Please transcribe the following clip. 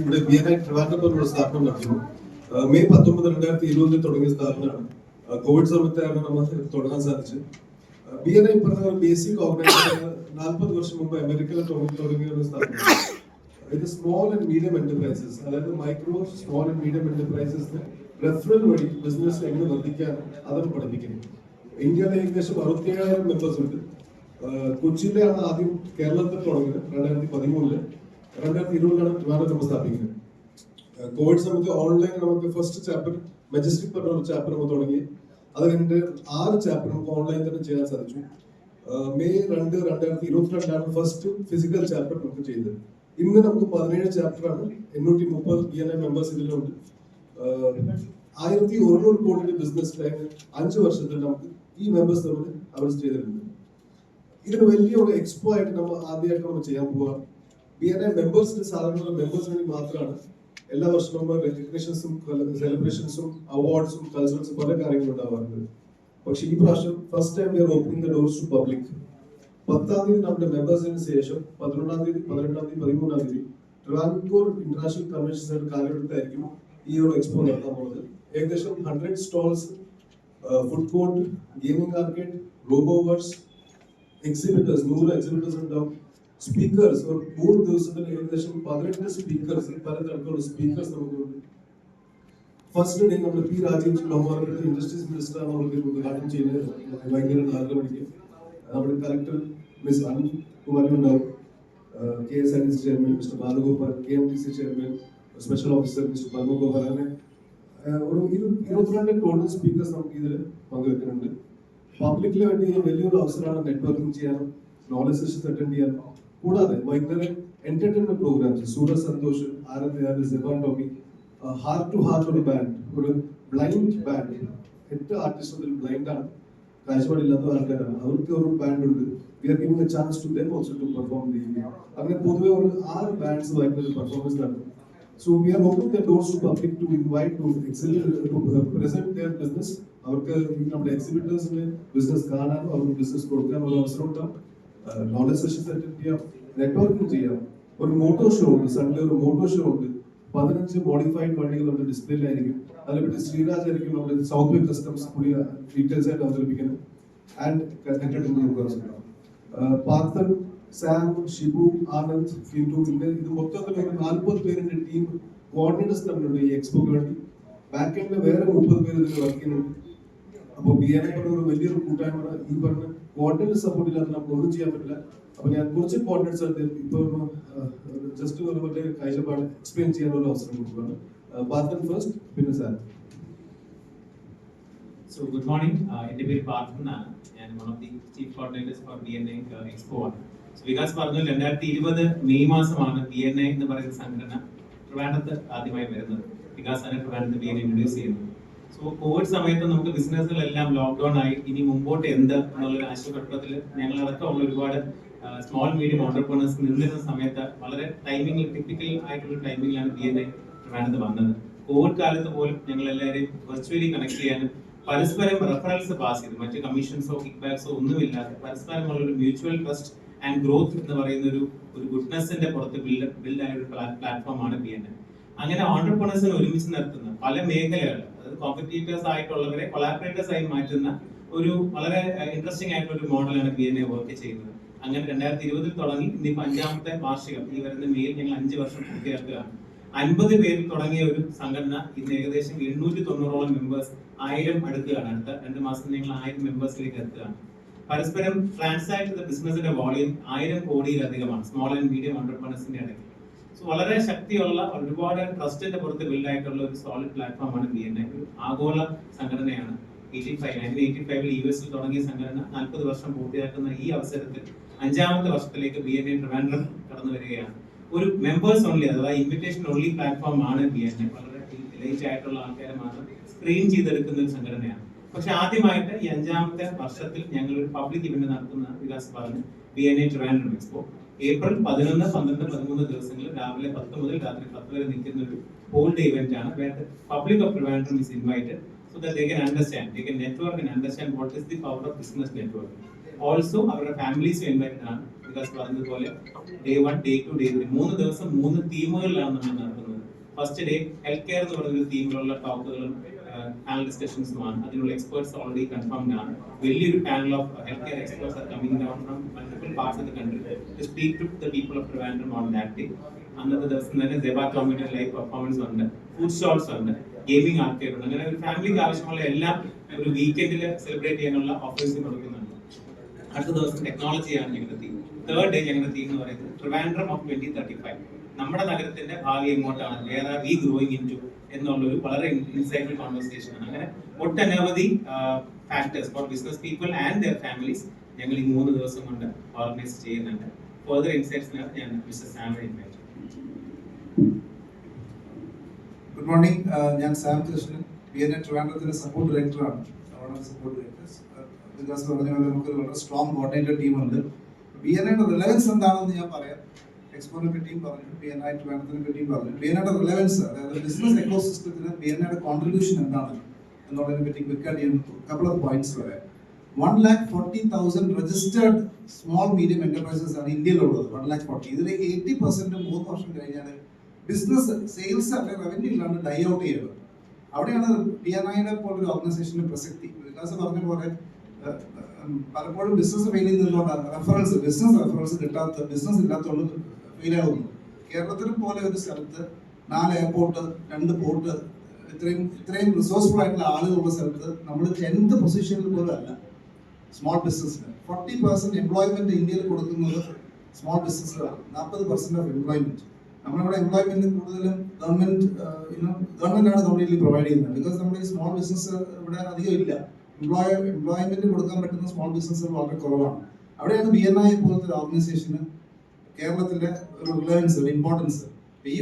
ഇവിടെ BNI ട്രിവാൻഡ്രത്ത് സ്ഥാപനം നടത്തുന്നു. മെയ് 19, 2020 തുടങ്ങിയ സ്ഥാപനമാണ്. കോവിഡ് സമയത്താണ് നമുക്ക് തുടങ്ങാൻ സാധിച്ചത്. BNI പറഞ്ഞ ഒരു ബേസിക് ഓർഗനൈസേഷൻ 40 വർഷം മുമ്പ് അമേരിക്കയിൽ തുടങ്ങിയ ഒരു സ്ഥാപനം. ഇത് സ്മോൾ ആൻഡ് മീഡിയം എന്റർപ്രൈസസ്, അതായത് മൈക്രോ സ്മോൾ ആൻഡ് മീഡിയം എന്റർപ്രൈസസിന് റെഫറൽ വഴി ബിസിനസ് എങ്ങനെ വർദ്ധിക്കാൻ അതാണ് പഠിപ്പിക്കുന്നത്. ഇന്ത്യയിലെ ഏകദേശം 67,000 മെമ്പേഴ്സ് ഉണ്ട്. കൊച്ചിയിലാണ് ആദ്യം കേരളത്തിൽ തുടങ്ങിയത് 2013. 2020 ട്രിവാൻഡ്രത്ത് സ്ഥാപിക്കുന്നത്. കോവിഡ് സമയത്ത് ഓൺലൈൻ നമുക്ക് ഫസ്റ്റ് ചാപ്റ്റർ മെജസ്റ്റിക് പറഞ്ഞ ഒരു ചാപ്റ്റർ നമ്മൾ തുടങ്ങി. അത് കഴിഞ്ഞിട്ട് 6 ചാപ്റ്റർ നമുക്ക് ഓൺലൈൻ തന്നെ ചെയ്യാൻ സാധിച്ചു. മെയ് 2, 2022 ഫസ്റ്റ് ഫിസിക്കൽ ചാപ്റ്റർ നമുക്ക് ചെയ്തത്. ഇന്ന് നമുക്ക് 17 ചാപ്റ്ററാണ്. 830 BNI മെമ്പേഴ്സ് ഇതിലുണ്ട്. 1100 കോടി ബിസിനസ് ലൈൻ 5 വർഷത്തിൽ നമുക്ക് ഈ മെമ്പേഴ്സ് തമ്മിൽ അവർ ചെയ്തിട്ടുണ്ട്. ഇതിന് വലിയൊരു എക്സ്പോ ആയിട്ട് നമ്മൾ ആദ്യമായിട്ട് നമ്മൾ ചെയ്യാൻ പോവാണ്. BNI മെമ്പേഴ്സിന്റെ സാധാരണ മെമ്പേഴ്സിന് വേണ്ടി മാത്രമാണ് എല്ലാ വർഷവും നമ്മൾ റെക്കഗ്നിഷൻസും സെലിബ്രേഷൻസും അവാർഡ്സും കൾച്ചറൽസും പല കാര്യങ്ങളും ഉണ്ടാവാറുണ്ട്. പക്ഷെ ഈ പ്രാവശ്യം first time we are opening the doors to public. 10-ാം തീയതി നമ്മുടെ മെമ്പേഴ്സിന് ശേഷം 11-ാം തീയതി, 18-ാം തീയതി, 13-ാം തീയതി ട്രിവാൻഡ്രം ഇന്റർനാഷണൽ കൺവെൻഷൻ സെന്റർ കാലഘട്ടത്തായിരിക്കും ഈ ഒരു എക്സ്പോ നടത്താൻ പോകുന്നത്. ഏകദേശം 100 stalls, food court, gaming arcade, റോബോവേഴ്സ്, exhibitors, 100 exhibitors ഉണ്ടാവും. സ്പീക്കേഴ്സ്, 3 ദിവസത്തിൽ ഏകദേശം 18 സ്പീക്കേഴ്സ്, പലതരത്തിലുള്ള സ്പീക്കേഴ്സ് നമുക്കുണ്ട്. ഫസ്റ്റ് ഡേ നമ്മൾ P. രാജീവ് ബഹുമാനപ്പെട്ട ഇൻഡസ്ട്രീസ് മിനിസ്റ്ററാണ് അവർക്ക് ഉദ്ഘാടനം ചെയ്യുന്നത്. വൈകുന്നേരം 4 മണിക്ക് നമ്മുടെ കളക്ടർ മിസ് അനുകുമാരി ഉണ്ടാവും. KSIDC chairman mister Balagopal, KMTC chairman special officer mister Padmagopal, അങ്ങനെ ഒരു 22 ടോട്ടൽ സ്പീക്കേഴ്സ് നമുക്ക് ഇതിൽ പങ്കുവെക്കുന്നുണ്ട്. പബ്ലിക്കിന് വേണ്ടി വലിയൊരു അവസരമാണ് നെറ്റ്വർക്കിംഗ് ചെയ്യാനും നോളജ് സെഷൻസ് അറ്റൻഡ് ചെയ്യാനും. കൂടാതെ വൈകുന്നേരം entertainment programs, Suraj Santhosh, Seban Tomy, heart to heart ഒരു ബാൻഡ്, ഒരു ബ്ലൈൻഡ് ബാൻഡ്, 8 ആർട്ടിസ്റ്റ് ബ്ലൈൻഡ് ആണ്, കാഴ്ചപ്പാടില്ലാത്ത ആൾക്കാരാണ്. അവർക്ക് ഒരു ബാൻഡ് ഉണ്ട്. We are giving a chance to them also to perform the evening. അങ്ങനെ പൊതുവെ ഒരു 6 ബാൻഡ്സ് വൈകുന്നേരം പെർഫോമൻസ് നടത്തും. So we are opening the doors to public to invite to present their business. അവർക്ക് നമ്മുടെ എക്സിബിറ്റേഴ്സിന്റെ ബിസിനസ് കാണാനും അവർക്ക് ബിസിനസ് കൊടുക്കാനും ഒരു അവസരം ഉണ്ടാവും. നോളജ് സെഷൻസ് അറ്റൻഡ് ചെയ്യാം, നെറ്റ്വർക്കിംഗ് ചെയ്യാം. ഒരു മോട്ടോ ഷോ ഉണ്ട്, സൺഡേ ഒരു മോട്ടോ ഷോ ഉണ്ട്. 15 മോഡിഫൈഡ് വണ്ടികൾ നമ്മുടെ ഡിസ്പ്ലേയിലായിരിക്കും. അതിനെപ്പറ്റി ശ്രീരാജ് ആയിരിക്കും നമ്മുടെ സൗത്ത് വേ കസ്റ്റംസ് പുതിയ ഡീറ്റെയിൽസ് ആയിട്ട് അവതരിപ്പിക്കുന്നത്. ആൻഡ് എന്റർടൈൻമെന്റ് പ്രോഗ്രാംസ് ഉണ്ടാവും. പാർത്തൻ, സാം, ഷിബു, ആനന്ദ്, ഫിൻഡു, പിന്നെ ഇത് മൊത്തത്തിൽ ഒരു 40 പേരിന്റെ ടീം കോർഡിനേറ്റേഴ്സ് തമ്മിലുണ്ട് ഈ എക്സ്പോക്ക് വേണ്ടി. ബാക്ക് എൻഡിൽ വേറെ 30 പേര് ഇതിൽ വർക്ക് ചെയ്യുന്നുണ്ട്. അപ്പോൾ BNI ഒരു വലിയൊരു കൂട്ടായ്മ. ഈ പറഞ്ഞ കോർഡിനേറ്റർ സപ്പോർട്ട് ഇല്ലാതെ നമുക്ക് ഒന്നും ചെയ്യാൻ പറ്റില്ല. അപ്പൊ ഞാൻ കുറച്ച് കോർഡിനേറ്റേഴ്സ് ഇപ്പൊ ജസ്റ്റ് ഒരു കാഴ്ചപ്പാട് എക്സ്പ്ലെയിൻ ചെയ്യാനുള്ള അവസരം കൊടുക്കുകയാണ്. പാർത്തൻ ഫസ്റ്റ്, പിന്നെ സാർ. So good morning. എൻ്റെ പേര് പാർത്ഥൻ ആണ്. ഞാൻ one of the chief coordinators for BNI Expo ആണ്. വികാസ് പറഞ്ഞു 2020 മെയ് മാസമാണ് BNI എന്ന് പറയുന്ന സംഘടന ട്രിവാൻഡ്രത്ത് ആദ്യമായി വരുന്നത്. വികാസ് ആണ് ട്രിവാൻഡ്രത്ത് BNI ഇൻട്രൊഡ്യൂസ് ചെയ്യുന്നത്. സോ കോവിഡ് സമയത്ത് നമുക്ക് ബിസിനസ്സുകളെല്ലാം ലോക്ക്ഡൌൺ ആയി, ഇനി മുമ്പോട്ട് എന്ത് എന്നുള്ളൊരു ആശയക്കുഴപ്പത്തിൽ ഞങ്ങളടക്കമുള്ള ഒരുപാട് സ്മോൾ മീഡിയം ഓണ്ടർപ്രണേഴ്സ് നിന്നിരുന്ന സമയത്ത് വളരെ ടൈമിംഗിൽ ടിപ്പിക്കൽ ആയിട്ടുള്ള ടൈമിംഗിലാണ് BNI ട്രിവാൻഡ്രത്ത് വന്നത്. കോവിഡ് കാലത്ത് പോലും ഞങ്ങൾ എല്ലാവരെയും വെർച്വലി കണക്ട് ചെയ്യാനും പരസ്പരം റെഫറൻസ് പാസ് ചെയ്ത്, മറ്റ് കമ്മീഷൻസോ കിക്ക് ബാക്സോ ഒന്നുമില്ലാതെ പരസ്പരമുള്ള ഒരു മ്യൂച്വൽ ട്രസ്റ്റ് ആൻഡ് ഗ്രോത്ത് എന്ന് പറയുന്ന ഒരു ഗുഡ്നെസിന്റെ പുറത്ത് ബിൽഡ് ആയ ഒരു പ്ലാറ്റ്ഫോമാണ് BNI. അങ്ങനെ ഓണ്ടർപ്രണേഴ്സിനെ ഒരുമിച്ച് നിർത്തുന്ന പല മേഖലകൾ, അതായത് കോമ്പറ്റീറ്റേഴ്സ് ആയിട്ടുള്ളവരെ കൊളാബറേറ്റേഴ്സ് ആയി മാറ്റുന്ന ഒരു വളരെ ഇൻട്രസ്റ്റിംഗ് ആയിട്ടുള്ള ഒരു മോഡലാണ് BNI വർക്ക് ചെയ്യുന്നത്. അങ്ങനെ 2020 തുടങ്ങി ഇന്നിപ്പോ 5ാമത്തെ വാർഷികം, ഈ വരുന്ന മെയിൽ ഞങ്ങൾ 5 വർഷം പൂർത്തിയാക്കുകയാണ്. 50 പേരിൽ തുടങ്ങിയ ഒരു സംഘടന ഇന്ന് ഏകദേശം 890ഓളം മെമ്പേഴ്സ്, 1000 അടുക്കുകയാണ്. അടുത്ത 2 മാസം ഞങ്ങൾ 1000 മെമ്പേഴ്സിലേക്ക് എത്തുകയാണ്. പരസ്പരം ട്രാൻസാക്ട് ചെയ്ത ബിസിനസിന്റെ വോളിയം 1000 കോടിയിലധികമാണ് സ്മോൾ ആൻഡ് മീഡിയം ഓണ്ടർപ്രണേഴ്സിന്റെ ഇടയ്ക്ക്. സോ വളരെ ശക്തിയുള്ള, ഒരുപാട് ട്രസ്റ്റിന്റെ പുറത്ത് ബിൽഡ് ആയിട്ടുള്ള ഒരു സോളിഡ് പ്ലാറ്റ്ഫോമാണ് BNI. ഒരു ആഗോള സംഘടനയാണ്. 1985 US തുടങ്ങിയ സംഘടന 40 വർഷം പൂർത്തിയാക്കുന്ന ഈ അവസരത്തിൽ 5ാമത്തെ വർഷത്തിലേക്ക് BNI ട്രിവാൻഡ്രം കടന്നു വരികയാണ്. ഒരു മെമ്പേഴ്സ് ഓൺലി, അഥവാ ഇൻവിറ്റേഷൻ ഓൺലി പ്ലാറ്റ്ഫോം ആണ് BNI. വളരെ ലേറ്റ് ആയിട്ടുള്ള ആൾക്കാരെ മാത്രം സ്ക്രീൻ ചെയ്തെടുക്കുന്ന ഒരു സംഘടനയാണ്. പക്ഷെ ആദ്യമായിട്ട് ഈ 5ാമത്തെ വർഷത്തിൽ ഞങ്ങൾ ഒരു പബ്ലിക് ഇവന്റ് നടത്തുന്ന വികാസ് പറഞ്ഞു BNI ട്രിവാൻഡ്രം എക്സ്പോ. ഏപ്രിൽ 11, 12, 13 ദിവസങ്ങളിൽ രാവിലെ 10 മുതൽ രാത്രി 10 വരെ നിൽക്കുന്ന ഒരു ഹോൾഡ് ഇവന്റ് ആണ്. Public of Trivandrum is invited so that they can understand, they can network and understand what is the power of business network. Also, our families invited ആണ്. വികാസ് പറഞ്ഞതുപോലെ ഡേ 1, ഡേ 2, ഡേ 3 3 ദിവസം 3 തീമുകളിലാണ് നമ്മൾ നടത്തുന്നത്. ഫസ്റ്റ് ഡേ ഹെൽത്ത് കെയർ എന്ന് പറയുന്ന ഒരു തീമിലുള്ള ടോക്കുകളും panel ഡിസ്കഷൻസുമാണ്. അതിനുള്ള experts already confirmed ആണ്. വലിയൊരു panel of health care experts are coming down from multiple parts of the country to speak to the people of Trivandrum on that day. അന്നത്തെ ദിവസം തന്നെ സെബ ടോമിന്റെ ലൈവ് പെർഫോമൻസ് ഉണ്ട്, ഫുഡ് സ്റ്റോൾസ് ഉണ്ട്, gaming arcade ഉണ്ട്. അങ്ങനെ ഒരു ഫാമിലിക്ക് ആവശ്യമുള്ള എല്ലാം ഒരു വീക്കെൻഡിൽ സെലിബ്രേറ്റ് ചെയ്യാനുള്ള ഓഫേഴ്സ് കൊടുക്കുന്നുണ്ട്. അടുത്ത ദിവസം ടെക്നോളജിയാണ് ഞങ്ങളുടെ തീം. തേർഡ് ഡേ ഞങ്ങളുടെ തീം എന്ന് പറയുന്നത് ട്രിവാൻഡ്രം ഓഫ് 2035. നമ്മുടെ നഗരത്തിന്റെ ഭാവി എങ്ങോട്ടാണ്, where are we growing into എന്നുള്ളൊരു വളരെ ഇൻസൈറ്റ്ഫുൾ കോൺവെർസേഷൻ ആണ്. അങ്ങനെ ഒട്ടനവധി factors for business people and their families ഞങ്ങൾ ഈ 3 ദിവസം കൊണ്ട് ഓർഗനൈസ് ചെയ്യുന്നുണ്ട്. ഫർദർ ഇൻസൈറ്റ്സിനാണ് ഞാൻ മിസ്റ്റർ സാമിനെ ഇൻവൈറ്റ് ചെയ്യുന്നത്. ഗുഡ് മോർണിംഗ്, ഞാൻ സാം കൃഷ്ണൻ, BNI ട്രിവാൻഡ്രത്തിന്റെ സപ്പോർട്ട് ഡയറക്ടറാണ്. സപ്പോർട്ട് ഡയറക്ടേഴ്സ് വികാസ് പറഞ്ഞ പോലെ നമുക്ക് വളരെ സ്ട്രോങ് കോർഡിനേറ്റഡ് ടീമുണ്ട്. BNIയുടെ റിലവൻസ് എന്താണെന്ന് ഞാൻ പറയാം. എക്സ്പോനെ പറ്റിയും പറഞ്ഞു, BNI ട്രിവാൻഡ്രത്തിനെ പറ്റിയും പറഞ്ഞു. BNIയുടെ റിലവൻസ്, അതായത് ബിസിനസ് എക്കോസിസ്റ്റത്തിന് BNIയുടെ കോൺട്രിബ്യൂഷൻ എന്താണ് എന്നുള്ളതിനെ പറ്റി ക്വിക്കായിട്ട് ഞാൻ കപ്പിൾ ഓഫ് പോയിന്റ്സ് പറയാം. 1,40,000 രജിസ്റ്റേർഡ് സ്മോൾ മീഡിയം എന്റർപ്രൈസസ് ആണ് ഇന്ത്യയിലുള്ളത്. 1,40,000. ഇതിൽ 80% 3 വർഷം കഴിഞ്ഞാൽ ബിസിനസ് സെയിൽസ് അല്ലെങ്കിൽ റവന്യൂ ഇല്ലാണ്ട് ഡൈ ഔട്ട് ചെയ്യുന്നത്. അവിടെയാണ് BNIയുടെ പോലൊരു ഓർഗനൈസേഷന്റെ പ്രസക്തി. വികാസ് പറഞ്ഞ പോലെ പലപ്പോഴും ബിസിനസ് ഫെയിൽ ചെയ്യുന്നതുകൊണ്ടാണ് ബിസിനസ് റെഫറൻസ് കിട്ടാത്ത, ബിസിനസ് ഇല്ലാത്തതുകൊണ്ട് ഫെയിൽ ആകുന്നു. കേരളത്തിലെ പോലെ ഒരു സ്ഥലത്ത് 4 എയർപോർട്ട്, 2 പോർട്ട്, ഇത്രയും റിസോഴ്സ്ഫുൾ ആയിട്ടുള്ള ആളുകളുള്ള സ്ഥലത്ത് നമ്മൾ 10th പൊസിഷനിൽ പോലും അല്ല സ്മോൾ ബിസിനസ്സിന്. 40% എംപ്ലോയ്മെന്റ് ഇന്ത്യയിൽ കൊടുക്കുന്നത് സ്മോൾ ബിസിനസ്സിലാണ്. 40% of employment. നമ്മളിവിടെ എംപ്ലോയ്മെന്റ് കൂടുതലും ഗവൺമെന്റാണ് കംപ്ലീറ്റ്ലി പ്രൊവൈഡ് ചെയ്യുന്നത്. ബിക്കോസ് നമ്മുടെ ഈ സ്മോൾ ബിസിനസ് ഇവിടെ അധികം ഇല്ല. എംപ്ലോയ്മെന്റ് കൊടുക്കാൻ പറ്റുന്ന സ്മോൾ ബിസിനസ്സുകൾ വളരെ കുറവാണ്. അവിടെയാണ് BNI പോലത്തെ ഒരു ഓർഗനൈസേഷന് കേരളത്തിന്റെ ഒരു റിലവൻസ്, ഒരു ഇമ്പോർട്ടൻസ്.